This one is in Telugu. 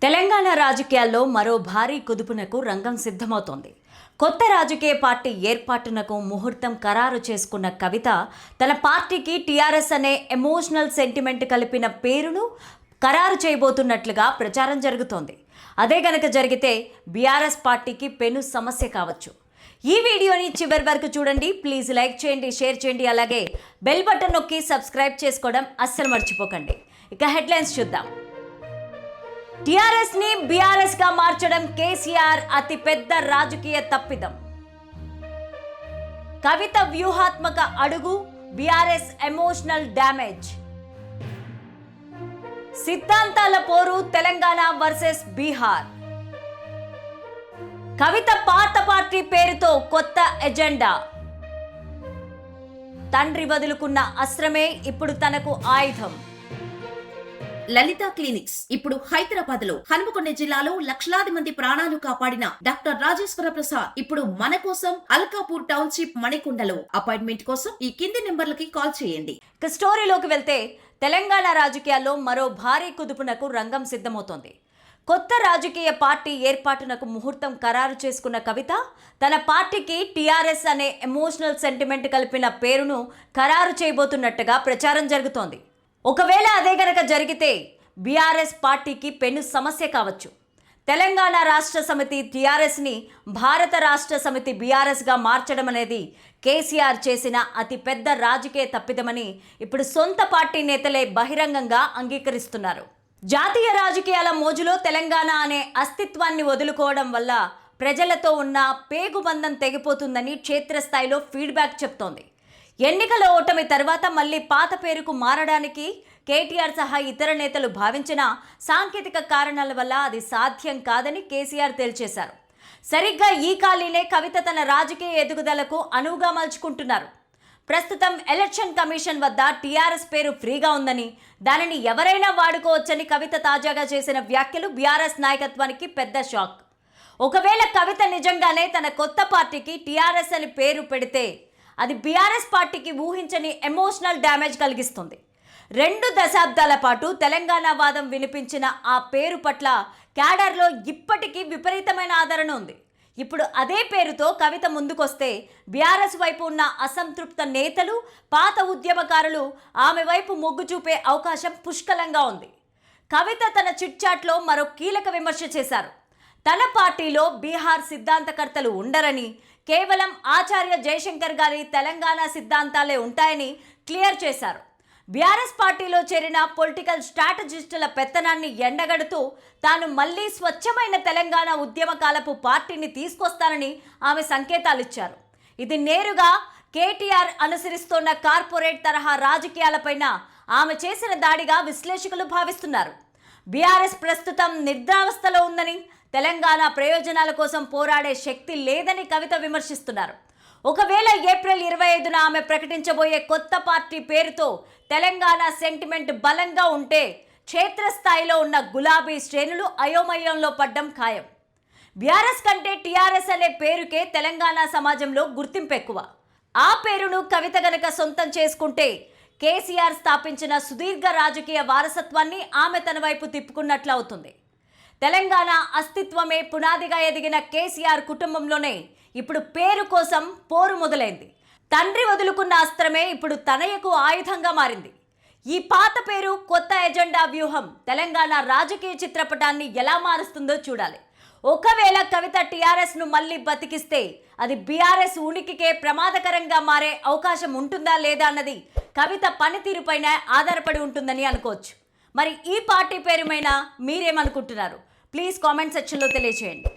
తెలంగాణ రాజకీయాల్లో మరో భారీ కుదుపునకు రంగం సిద్ధమవుతోంది. కొత్త రాజకీయ పార్టీ ఏర్పాటునకు ముహూర్తం ఖరారు చేసుకున్న కవిత తన పార్టీకి టీఆర్ఎస్ అనే ఎమోషనల్ సెంటిమెంట్ కలిపిన పేరును ఖరారు చేయబోతున్నట్లుగా ప్రచారం జరుగుతోంది. అదే గనక జరిగితే బీఆర్ఎస్ పార్టీకి పెను సమస్య కావచ్చు. ఈ వీడియోని చివరి వరకు చూడండి. ప్లీజ్ లైక్ చేయండి, షేర్ చేయండి, అలాగే బెల్ బటన్ నొక్కి సబ్స్క్రైబ్ చేసుకోవడం అస్సలు మర్చిపోకండి. ఇక హెడ్లైన్స్ చూద్దాం. టీఆర్ఎస్ ని బీఆర్ఎస్ గా మార్చడం కేసీఆర్ అతి పెద్ద రాజకీయ తప్పిదం. కవిత వ్యూహాత్మక అడుగు, బీఆర్ఎస్ ఎమోషనల్ డ్యామేజ్. సిద్ధాంతాల పోరు, తెలంగాణ వర్సెస్ బీహార్. కవిత పాత పార్టీ పేరుతో కొత్త ఎజెండా. తండ్రి వదులుకున్న అస్త్రమే ఇప్పుడు తనకు ఆయుధం. లలిత క్లినిక్స్ ఇప్పుడు హైదరాబాద్ లో, హనుమకొండ జిల్లాలో లక్షలాది మంది ప్రాణాలు కాపాడిన డాక్టర్ రాజేశ్వర ప్రసాద్ ఇప్పుడు మన కోసం అల్కాపూర్ టౌన్షిప్ మణికొండలో. అపాయింట్మెంట్ కోసం ఈ కింది నెంబర్లకి కాల్ చేయండి. ఇక స్టోరీలోకి వెళ్తే తెలంగాణ రాజకీయాల్లో మరో భారీ కుదుపునకు రంగం సిద్ధమవుతోంది. కొత్త రాజకీయ పార్టీ ఏర్పాటునకు ముహూర్తం ఖరారు చేసుకున్న కవిత తన పార్టీకి టీఆర్ఎస్ అనే ఎమోషనల్ సెంటిమెంట్ కలిపిన పేరును ఖరారు చేయబోతున్నట్టుగా ప్రచారం జరుగుతోంది. ఒకవేళ అదే గనక జరిగితే బీఆర్ఎస్ పార్టీకి పెను సమస్య కావచ్చు. తెలంగాణ రాష్ట్ర సమితి టీఆర్ఎస్ని భారత రాష్ట్ర సమితి బీఆర్ఎస్గా మార్చడం అనేది కేసీఆర్ చేసిన అతిపెద్ద రాజకీయ తప్పిదమని ఇప్పుడు సొంత పార్టీ నేతలే బహిరంగంగా అంగీకరిస్తున్నారు. జాతీయ రాజకీయాల మోజులో తెలంగాణ అనే అస్తిత్వాన్ని వదులుకోవడం వల్ల ప్రజలతో ఉన్న పేగుబంధం తెగిపోతుందని క్షేత్రస్థాయిలో ఫీడ్బ్యాక్ చెప్తోంది. ఎన్నికల ఓటమి తర్వాత మళ్ళీ పాత పేరుకు మారడానికి కేటీఆర్ సహా ఇతర నేతలు భావించిన సాంకేతిక కారణాల వల్ల అది సాధ్యం కాదని కేసీఆర్ తేల్చేశారు. సరిగ్గా ఈ ఖాళీనే కవిత తన రాజకీయ ఎదుగుదలకు అనువుగా మలుచుకుంటున్నారు. ప్రస్తుతం ఎలక్షన్ కమిషన్ వద్ద టీఆర్ఎస్ పేరు ఫ్రీగా ఉందని, దానిని ఎవరైనా వాడుకోవచ్చని కవిత తాజాగా చేసిన వ్యాఖ్యలు బీఆర్ఎస్ నాయకత్వానికి పెద్ద షాక్. ఒకవేళ కవిత నిజంగానే తన కొత్త పార్టీకి టీఆర్ఎస్ అని పేరు పెడితే అది బీఆర్ఎస్ పార్టీకి ఊహించని ఎమోషనల్ డ్యామేజ్ కలిగిస్తుంది. 2 దశాబ్దాల పాటు తెలంగాణ వాదం వినిపించిన ఆ పేరు పట్ల క్యాడర్లో ఇప్పటికీ విపరీతమైన ఆదరణ ఉంది. ఇప్పుడు అదే పేరుతో కవిత ముందుకొస్తే బీఆర్ఎస్ వైపు ఉన్న అసంతృప్త నేతలు, పాత ఉద్యమకారులు ఆమె వైపు మొగ్గు చూపే అవకాశం పుష్కలంగా ఉంది. కవిత తన చిట్చాట్లో మరో కీలక విమర్శ చేశారు. తన పార్టీలో బీహార్ సిద్ధాంతకర్తలు ఉండరని, కేవలం ఆచార్య జయశంకర్ గారి తెలంగాణ సిద్ధాంతాలే ఉంటాయని క్లియర్ చేశారు. బీఆర్ఎస్ పార్టీలో చేరిన పొలిటికల్ స్ట్రాటజిస్టుల పెత్తనాన్ని ఎండగడుతూ తాను మళ్లీ స్వచ్ఛమైన తెలంగాణ ఉద్యమకాలపు పార్టీని తీసుకొస్తానని ఆమె సంకేతాలిచ్చారు. ఇది నేరుగా కేటీఆర్ అనుసరిస్తోన్న కార్పొరేట్ తరహా రాజకీయాలపైన ఆమె చేసిన దాడిగా విశ్లేషకులు భావిస్తున్నారు. బీఆర్ఎస్ ప్రస్తుతం నిద్రావస్థలో ఉందని, తెలంగాణ ప్రయోజనాల కోసం పోరాడే శక్తి లేదని కవిత విమర్శిస్తున్నారు. ఒకవేళ ఏప్రిల్ 25న ఆమె ప్రకటించబోయే కొత్త పార్టీ పేరుతో తెలంగాణ సెంటిమెంట్ బలంగా ఉంటే క్షేత్రస్థాయిలో ఉన్న గులాబీ శ్రేణులు అయోమయంలో పడ్డం ఖాయం. బీఆర్ఎస్ కంటే టీఆర్ఎస్ అనే పేరుకే తెలంగాణ సమాజంలో గుర్తింపు ఎక్కువ. ఆ పేరును కవిత గనక సొంతం చేసుకుంటే కేసీఆర్ స్థాపించిన సుదీర్ఘ రాజకీయ వారసత్వాన్ని ఆమె తన వైపు తిప్పుకున్నట్లు అవుతుంది. తెలంగాణ అస్తిత్వమే పునాదిగా ఎదిగిన కేసీఆర్ కుటుంబంలోనే ఇప్పుడు పేరు కోసం పోరు మొదలైంది. తండ్రి వదులుకున్న అస్త్రమే ఇప్పుడు తనయకు ఆయుధంగా మారింది. ఈ పాత పేరు, కొత్త ఎజెండా వ్యూహం తెలంగాణ రాజకీయ చిత్రపటాన్ని ఎలా మారుస్తుందో చూడాలి. ఒకవేళ కవిత టీఆర్ఎస్ను మళ్ళీ బతికిస్తే అది బీఆర్ఎస్ ఉనికికే ప్రమాదకరంగా మారే అవకాశం ఉంటుందా లేదా అన్నది కవిత పనితీరుపైన ఆధారపడి ఉంటుందని అనుకోవచ్చు. మరి ఈ పార్టీ పేరుపైన మీరేమనుకుంటున్నారు? ప్లీజ్ కామెంట్ సెక్షన్లో తెలియజేయండి.